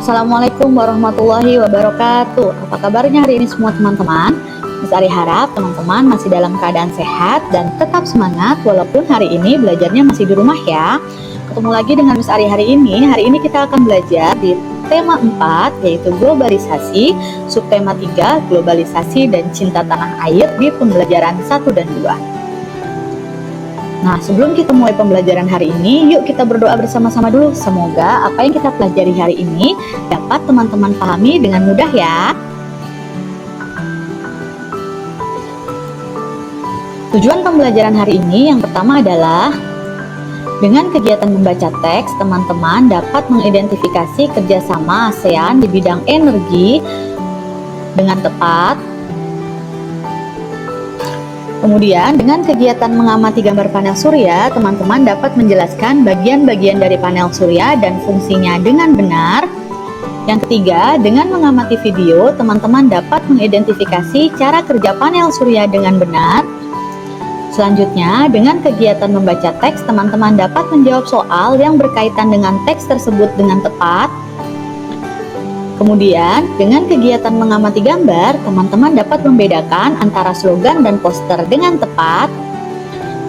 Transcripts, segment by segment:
Assalamualaikum warahmatullahi wabarakatuh. Apa kabarnya hari ini semua teman-teman? Miss Ari harap teman-teman masih dalam keadaan sehat dan tetap semangat walaupun hari ini belajarnya masih di rumah ya. Ketemu lagi dengan Miss Ari hari ini. Hari ini kita akan belajar di tema 4 yaitu globalisasi, subtema 3 globalisasi dan cinta tanah air di pembelajaran 1 dan 2. Nah, sebelum kita mulai pembelajaran hari ini, yuk kita berdoa bersama-sama dulu. Semoga apa yang kita pelajari hari ini dapat teman-teman pahami dengan mudah ya. Tujuan pembelajaran hari ini yang pertama adalah dengan kegiatan membaca teks, teman-teman dapat mengidentifikasi kerjasama ASEAN di bidang energi dengan tepat. Kemudian, dengan kegiatan mengamati gambar panel surya, teman-teman dapat menjelaskan bagian-bagian dari panel surya dan fungsinya dengan benar. Yang ketiga, dengan mengamati video, teman-teman dapat mengidentifikasi cara kerja panel surya dengan benar. Selanjutnya, dengan kegiatan membaca teks, teman-teman dapat menjawab soal yang berkaitan dengan teks tersebut dengan tepat. Kemudian, dengan kegiatan mengamati gambar, teman-teman dapat membedakan antara slogan dan poster dengan tepat.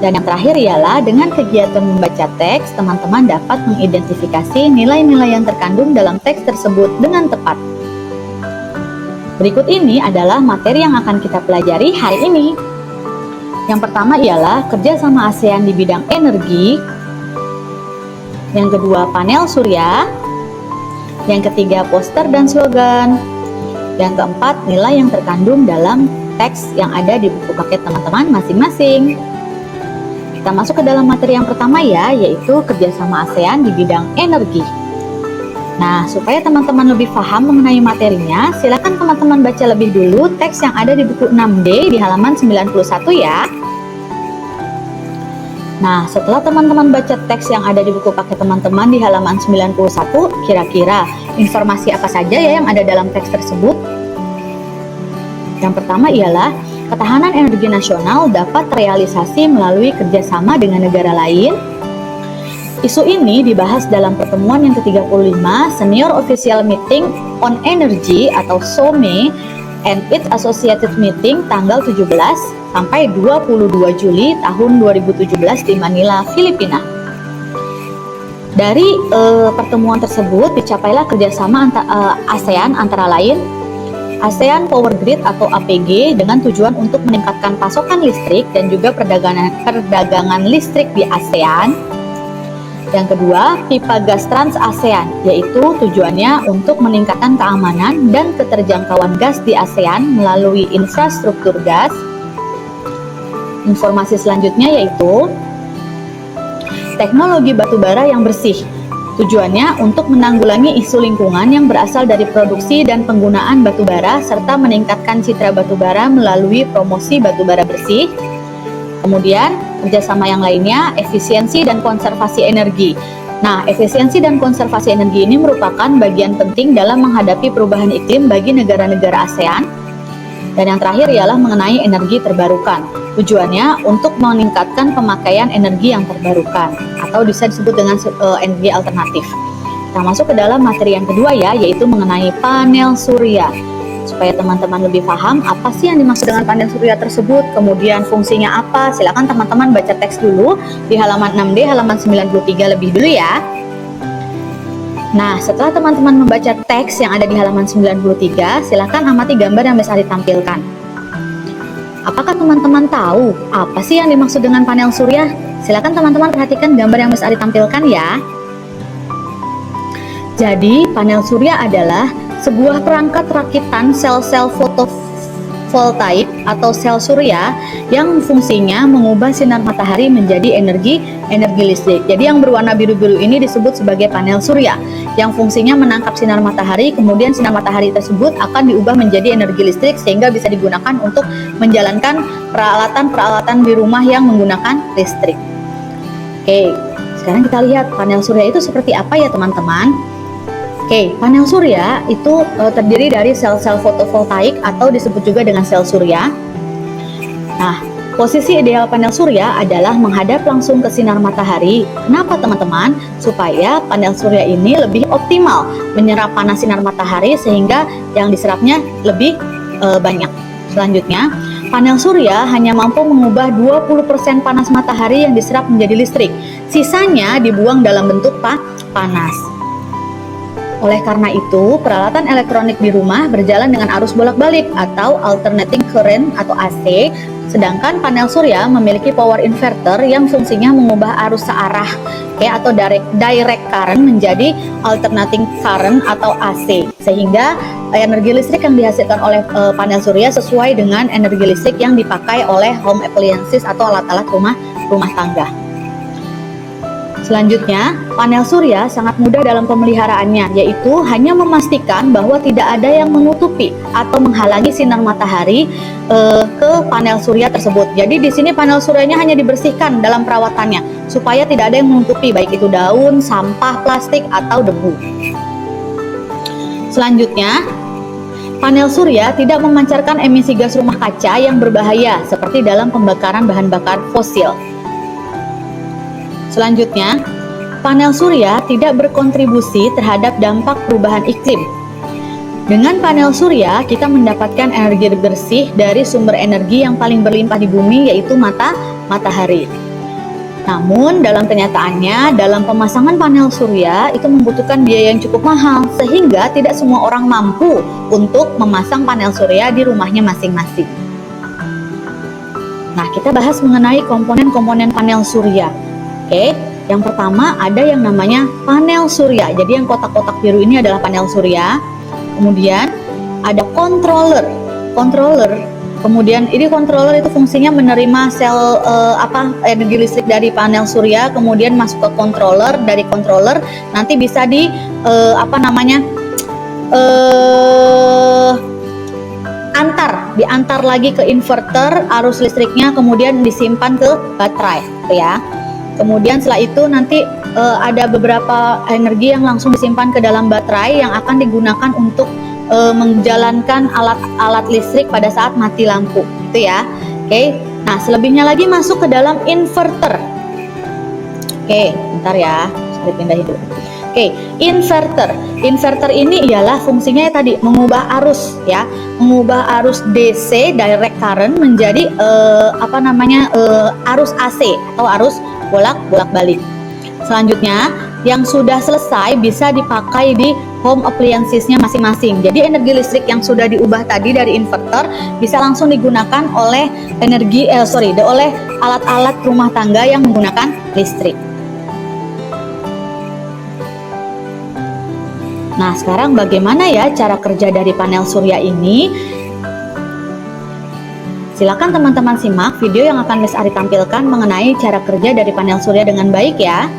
Dan yang terakhir ialah dengan kegiatan membaca teks, teman-teman dapat mengidentifikasi nilai-nilai yang terkandung dalam teks tersebut dengan tepat. Berikut ini adalah materi yang akan kita pelajari hari ini. Yang pertama ialah kerjasama ASEAN di bidang energi. Yang kedua, panel surya. Yang ketiga, poster dan slogan. Yang keempat, nilai yang terkandung dalam teks yang ada di buku paket teman-teman masing-masing. Kita masuk ke dalam materi yang pertama ya, yaitu kerjasama ASEAN di bidang energi. Nah, supaya teman-teman lebih paham mengenai materinya, silakan teman-teman baca lebih dulu teks yang ada di buku 6D di halaman 91 ya. Nah, setelah teman-teman baca teks yang ada di buku paket teman-teman di halaman 91, kira-kira informasi apa saja ya yang ada dalam teks tersebut? Yang pertama ialah ketahanan energi nasional dapat terrealisasi melalui kerjasama dengan negara lain. Isu ini dibahas dalam pertemuan yang ke-35 Senior Official Meeting on Energy atau SOME and its Associated Meeting tanggal 17 sampai 22 Juli tahun 2017 di Manila, Filipina. Dari pertemuan tersebut dicapailah kerjasama ASEAN antara lain ASEAN Power Grid atau APG dengan tujuan untuk meningkatkan pasokan listrik dan juga perdagangan listrik di ASEAN. Yang kedua, pipa gas Trans ASEAN, yaitu tujuannya untuk meningkatkan keamanan dan keterjangkauan gas di ASEAN melalui infrastruktur gas. Informasi selanjutnya yaitu teknologi batubara yang bersih. Tujuannya untuk menanggulangi isu lingkungan yang berasal dari produksi dan penggunaan batubara serta meningkatkan citra batubara melalui promosi batubara bersih. Kemudian, kerjasama yang lainnya, efisiensi dan konservasi energi. Nah, efisiensi dan konservasi energi ini merupakan bagian penting dalam menghadapi perubahan iklim bagi negara-negara ASEAN. Dan yang terakhir ialah mengenai energi terbarukan. Tujuannya untuk meningkatkan pemakaian energi yang terbarukan atau bisa disebut dengan energi alternatif. Kita masuk ke dalam materi yang kedua ya, yaitu mengenai panel surya. Supaya teman-teman lebih paham apa sih yang dimaksud dengan panel surya tersebut, kemudian fungsinya apa, silakan teman-teman baca teks dulu di halaman 6D, halaman 93 lebih dulu ya. Nah, setelah teman-teman membaca teks yang ada di halaman 93, silakan amati gambar yang Miss Ari tampilkan. Apakah teman-teman tahu apa sih yang dimaksud dengan panel surya? Silakan teman-teman perhatikan gambar yang Miss Ari tampilkan ya. Jadi, panel surya adalah sebuah perangkat rakitan sel-sel fotovoltaik atau sel surya yang fungsinya mengubah sinar matahari menjadi energi listrik. Jadi yang berwarna biru-biru ini disebut sebagai panel surya yang fungsinya menangkap sinar matahari, kemudian sinar matahari tersebut akan diubah menjadi energi listrik sehingga bisa digunakan untuk menjalankan peralatan-peralatan di rumah yang menggunakan listrik. Oke, sekarang kita lihat panel surya itu seperti apa ya teman-teman. Oke, panel surya itu terdiri dari sel-sel fotovoltaik atau disebut juga dengan sel surya. Nah, Posisi ideal panel surya adalah menghadap langsung ke sinar matahari. Kenapa teman-teman? Supaya panel surya ini lebih optimal menyerap panas sinar matahari sehingga yang diserapnya lebih banyak. Selanjutnya, panel surya hanya mampu mengubah 20% panas matahari yang diserap menjadi listrik. Sisanya dibuang dalam bentuk panas. Oleh karena itu, peralatan elektronik di rumah berjalan dengan arus bolak-balik atau alternating current atau AC, sedangkan panel surya memiliki power inverter yang fungsinya mengubah arus searah atau direct current menjadi alternating current atau AC, sehingga energi listrik yang dihasilkan oleh panel surya sesuai dengan energi listrik yang dipakai oleh home appliances atau alat-alat rumah tangga. Selanjutnya, panel surya sangat mudah dalam pemeliharaannya, yaitu hanya memastikan bahwa tidak ada yang menutupi atau menghalangi sinar matahari ke panel surya tersebut. Jadi di sini panel suryanya hanya dibersihkan dalam perawatannya, supaya tidak ada yang menutupi, baik itu daun, sampah, plastik, atau debu. Selanjutnya, panel surya tidak memancarkan emisi gas rumah kaca yang berbahaya, seperti dalam pembakaran bahan bakar fosil. Selanjutnya, panel surya tidak berkontribusi terhadap dampak perubahan iklim. Dengan panel surya, kita mendapatkan energi bersih dari sumber energi yang paling berlimpah di bumi, yaitu matahari. Namun, dalam kenyataannya, dalam pemasangan panel surya itu membutuhkan biaya yang cukup mahal, sehingga tidak semua orang mampu untuk memasang panel surya di rumahnya masing-masing. Nah, kita bahas mengenai komponen-komponen panel surya. Oke, yang pertama ada yang namanya panel surya. Jadi yang kotak-kotak biru ini adalah panel surya. Kemudian ada controller. Kemudian ini controller itu fungsinya menerima sel energi listrik dari panel surya, kemudian masuk ke controller. Dari controller nanti bisa diantar lagi ke inverter arus listriknya, kemudian disimpan ke baterai, gitu ya. Kemudian setelah itu nanti ada beberapa energi yang langsung disimpan ke dalam baterai yang akan digunakan untuk menjalankan alat listrik pada saat mati lampu, gitu ya. Oke. Nah, selebihnya lagi masuk ke dalam inverter. Oke, bentar ya, saya pindahin dulu. Oke, inverter. Inverter ini ialah fungsinya tadi mengubah arus ya, mengubah arus DC direct current menjadi arus AC atau arus bolak-balik. Selanjutnya, yang sudah selesai bisa dipakai di home appliances-nya masing-masing. Jadi energi listrik yang sudah diubah tadi dari inverter bisa langsung digunakan oleh oleh alat-alat rumah tangga yang menggunakan listrik. Nah, sekarang bagaimana ya cara kerja dari panel surya ini? Silakan teman-teman simak video yang akan Miss Ari tampilkan mengenai cara kerja dari panel surya dengan baik ya.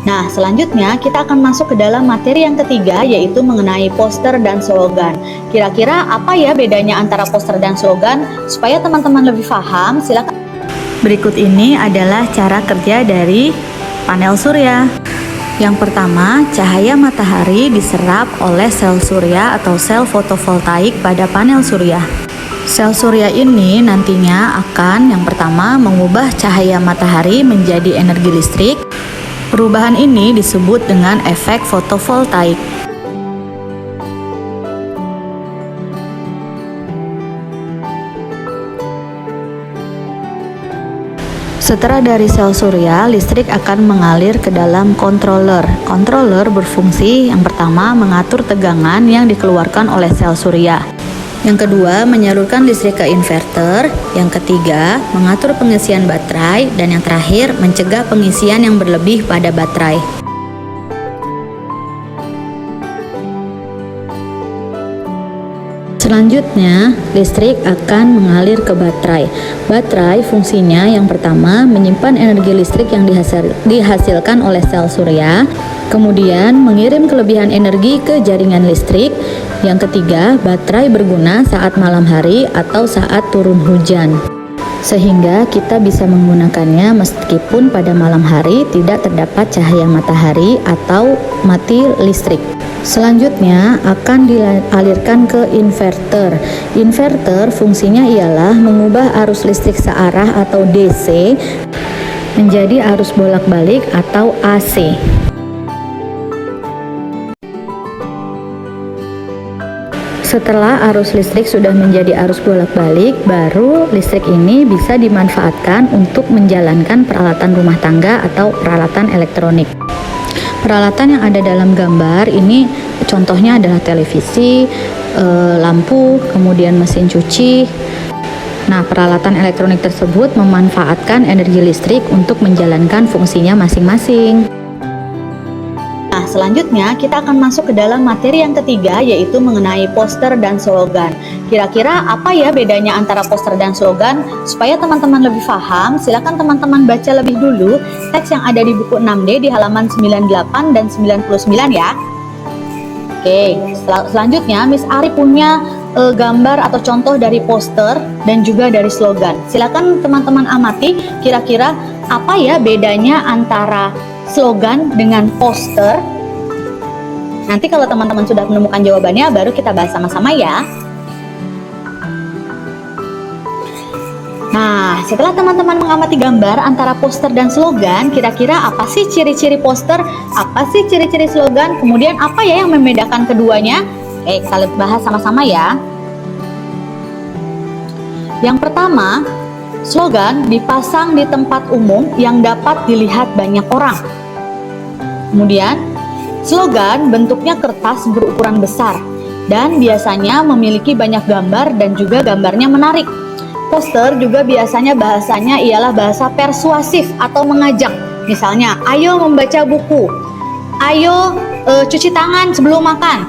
Nah, selanjutnya kita akan masuk ke dalam materi yang ketiga, yaitu mengenai poster dan slogan. Kira-kira apa ya bedanya antara poster dan slogan? Supaya teman-teman lebih paham, silakan. Berikut ini adalah cara kerja dari panel surya. Yang pertama, cahaya matahari diserap oleh sel surya atau sel fotovoltaik pada panel surya. Sel surya ini nantinya akan yang pertama mengubah cahaya matahari menjadi energi listrik. Perubahan ini disebut dengan efek fotovoltaik. Setelah dari sel surya, listrik akan mengalir ke dalam controller. Controller berfungsi yang pertama mengatur tegangan yang dikeluarkan oleh sel surya. Yang kedua, menyalurkan listrik ke inverter. Yang ketiga, mengatur pengisian baterai. Dan yang terakhir, mencegah pengisian yang berlebih pada baterai. Selanjutnya, listrik akan mengalir ke baterai. Baterai fungsinya yang pertama menyimpan energi listrik yang dihasilkan oleh sel surya, kemudian mengirim kelebihan energi ke jaringan listrik. Yang ketiga, baterai berguna saat malam hari atau saat turun hujan, sehingga kita bisa menggunakannya meskipun pada malam hari tidak terdapat cahaya matahari atau mati listrik. Selanjutnya akan dialirkan ke inverter. Inverter fungsinya ialah mengubah arus listrik searah atau DC menjadi arus bolak-balik atau AC. Setelah arus listrik sudah menjadi arus bolak-balik, baru listrik ini bisa dimanfaatkan untuk menjalankan peralatan rumah tangga atau peralatan elektronik. Peralatan yang ada dalam gambar ini contohnya adalah televisi, lampu, kemudian mesin cuci. Nah, peralatan elektronik tersebut memanfaatkan energi listrik untuk menjalankan fungsinya masing-masing. Nah, selanjutnya kita akan masuk ke dalam materi yang ketiga, yaitu mengenai poster dan slogan. Kira-kira apa ya bedanya antara poster dan slogan? Supaya teman-teman lebih paham, silakan teman-teman baca lebih dulu teks yang ada di buku 6D di halaman 98 dan 99 ya. Oke, selanjutnya Miss Ari punya gambar atau contoh dari poster dan juga dari slogan. Silakan teman-teman amati kira-kira apa ya bedanya antara slogan dengan poster. Nanti kalau teman-teman sudah menemukan jawabannya, baru kita bahas sama-sama ya. Nah, setelah teman-teman mengamati gambar antara poster dan slogan, kira-kira apa sih ciri-ciri poster, apa sih ciri-ciri slogan, kemudian apa ya yang membedakan keduanya? Kita bahas sama-sama ya. Yang pertama, slogan dipasang di tempat umum yang dapat dilihat banyak orang. Kemudian, slogan bentuknya kertas berukuran besar dan biasanya memiliki banyak gambar dan juga gambarnya menarik. Poster juga biasanya bahasanya ialah bahasa persuasif atau mengajak. Misalnya, ayo membaca buku, ayo cuci tangan sebelum makan,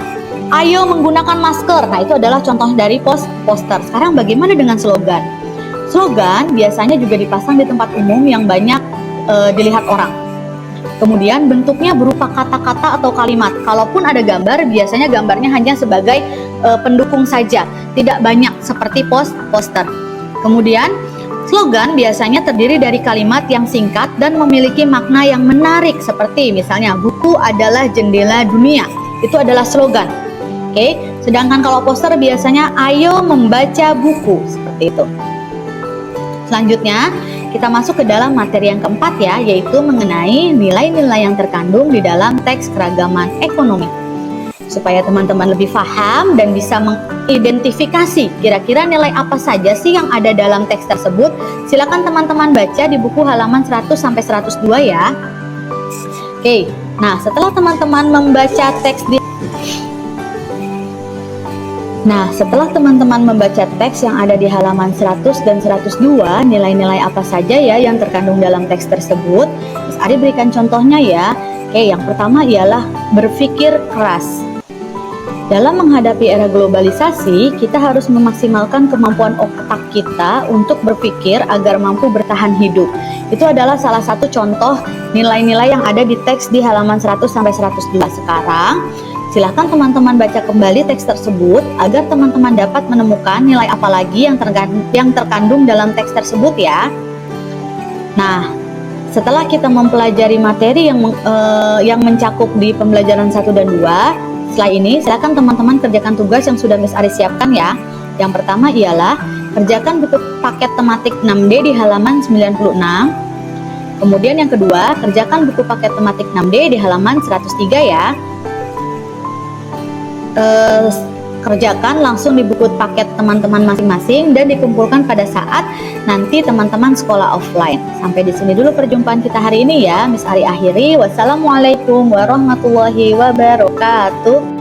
ayo menggunakan masker. Nah, itu adalah contoh dari poster. Sekarang bagaimana dengan slogan? Slogan biasanya juga dipasang di tempat umum yang banyak dilihat orang. Kemudian bentuknya berupa kata-kata atau kalimat. Kalaupun ada gambar, biasanya gambarnya hanya sebagai pendukung saja, tidak banyak seperti poster. Kemudian slogan biasanya terdiri dari kalimat yang singkat dan memiliki makna yang menarik, seperti misalnya buku adalah jendela dunia. Itu adalah slogan. Oke, sedangkan kalau poster biasanya ayo membaca buku, seperti itu. Selanjutnya kita masuk ke dalam materi yang keempat ya, yaitu mengenai nilai-nilai yang terkandung di dalam teks keragaman ekonomi. Supaya teman-teman lebih paham dan bisa mengidentifikasi kira-kira nilai apa saja sih yang ada dalam teks tersebut, silakan teman-teman baca di buku halaman 100-102 ya. Oke, nah setelah teman-teman membaca teks yang ada di halaman 100 dan 102, nilai-nilai apa saja ya yang terkandung dalam teks tersebut, Mas Ari berikan contohnya ya. Oke, yang pertama ialah berpikir keras. Dalam menghadapi era globalisasi, kita harus memaksimalkan kemampuan otak kita untuk berpikir agar mampu bertahan hidup. Itu adalah salah satu contoh nilai-nilai yang ada di teks di halaman 100-102. Sekarang, silakan teman-teman baca kembali teks tersebut agar teman-teman dapat menemukan nilai apa lagi yang terkandung dalam teks tersebut ya. Nah, setelah kita mempelajari materi yang mencakup di pembelajaran 1 dan 2, setelah ini silakan teman-teman kerjakan tugas yang sudah Miss Ari siapkan ya. Yang pertama ialah kerjakan buku paket tematik 6D di halaman 96. Kemudian yang kedua, kerjakan buku paket tematik 6D di halaman 103 ya. Kerjakan langsung di buku paket teman-teman masing-masing dan dikumpulkan pada saat nanti teman-teman sekolah offline. Sampai di sini dulu perjumpaan kita hari ini ya. Miss Ari akhiri. Wassalamualaikum warahmatullahi wabarakatuh.